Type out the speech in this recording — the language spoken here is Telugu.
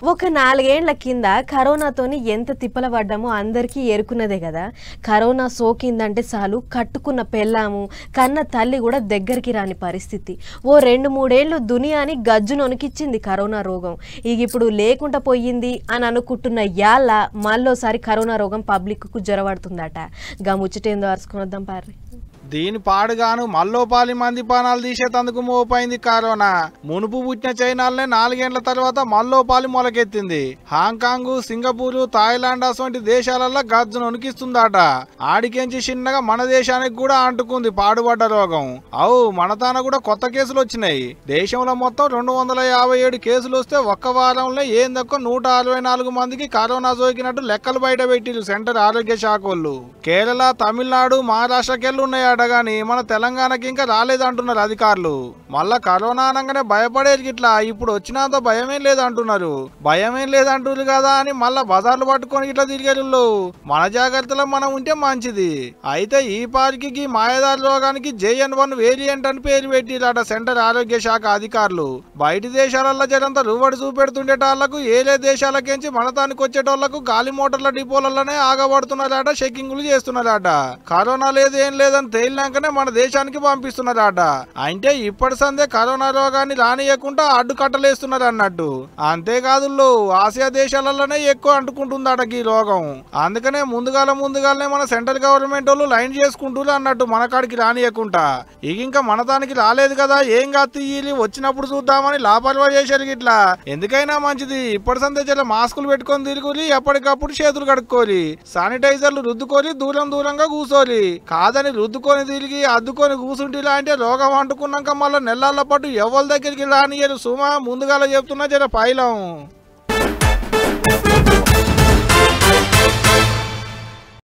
ఒక 4 ఏళ్ల కింద కరోనాతోని ఎంత తిప్పల పడ్డామో అందరికీ ఎరుకున్నదే కదా. కరోనా సోకిందంటే చాలు కట్టుకున్న పెళ్ళాము కన్న తల్లి కూడా దగ్గరికి రాని పరిస్థితి. ఓ 2-3 ఏళ్ళు దునియాని గజ్జునొనికిచ్చింది కరోనా రోగం. ఇప్పుడు లేకుండా పోయింది అని అనుకుంటున్న యాళ్ళ మళ్ళోసారి కరోనా రోగం పబ్లిక్కు జొరబడుతుందట. గా ముచ్చటేందో అరుచుకునొద్దాం పార్రి. దీని పాడుగాను మల్లోపాలి మంది పానాలు తీసేతందుకు మోపైంది కరోనా. మునుపు పుట్టిన చైనాలనే 4 ఏళ్ల తర్వాత మల్లోపాలి మొలకెత్తింది. హాంకాంగ్, సింగపూర్, థాయిలాండ్ వంటి దేశాలలో గజ్జును ఉనికిస్తుందట. ఆడికెంచి చిన్నగా మన దేశానికి కూడా అంటుకుంది పాడుబడ్డ రోగం. మన తాన కూడా కొత్త కేసులు వచ్చినాయి. దేశంలో మొత్తం 257 కేసులు వస్తే ఒక్క వారంలో ఏందక్క 164 మందికి కరోనా సోకినట్టు లెక్కలు బయట పెట్టిరు సెంటర్ ఆరోగ్య శాఖ వాళ్ళు. కేరళ, తమిళనాడు, మహారాష్ట్రకెళ్ళి ఉన్నాయట గాని మన తెలంగాణకి ఇంకా రాలేదంటున్నారు అధికారులు. మళ్ళా కరోనా అనగానే భయపడేది ఇట్లా ఇప్పుడు వచ్చినంత భయమేం లేదంటున్నారు. భయమేం లేదంటున్నారు కదా అని మళ్ళా బజార్లు పట్టుకొని ఇట్లా తిరిగేళ్ళు. మన జాగ్రత్తలో మనం ఉంటే మంచిది. అయితే ఈ పార్కి మాయదారి రోగానికి JN1 వేరియంట్ అని పేరు పెట్టిరట సెంటర్ ఆరోగ్య శాఖ అధికారులు. బయటి దేశాలలో జరంతా రువ్వడి చూపెడుతుండేటాళ్లకు ఏలే దేశాలకించి మనతానికి వచ్చేటోళ్లకు గాలి మోటార్ల డిపోలలోనే ఆగబడుతున్నారట, చెక్కింగులు చేస్తున్నారట. కరోనా లేదు ఏం లేదని తేలినాకనే మన దేశానికి పంపిస్తున్నారట. అంటే ఇప్పటి సందే కరోనా రోగాన్ని రానియకుండా అడ్డుకట్టలేస్తున్నారు అన్నట్టు. అంతేకాదు ఆసియా దేశాలలోనే ఎక్కువ అంటుకుంటుందట ఈ రోగం. అందుకనే ముందుగానే మన సెంట్రల్ గవర్నమెంట్ వాళ్ళు లైన్ చేసుకుంటున్నారు అన్నట్టు మన కాడికి రానియకుండా. ఇంకా మన దానికి రాలేదు కదా ఏం కాదు వచ్చినప్పుడు చూద్దామని లాపర్వా చేశారు ఇట్లా. ఎందుకైనా మంచిది ఇప్పటి సందే చాలా మాస్కులు పెట్టుకొని తిరుగురి, ఎప్పటికప్పుడు చేతులు కడుక్కోరి, శానిటైజర్లు రుద్దుకొని దూరంగా కూర్చోరి. కాదని రుద్దుకొని తిరిగి అద్దుకొని కూర్చుంటే అంటే రోగం అంటుకున్నాక మళ్ళీ నెలల పాటు ఎవరి దగ్గరికి రానియరు సుమా. ముందుగా చెప్తున్నా జర పైలం.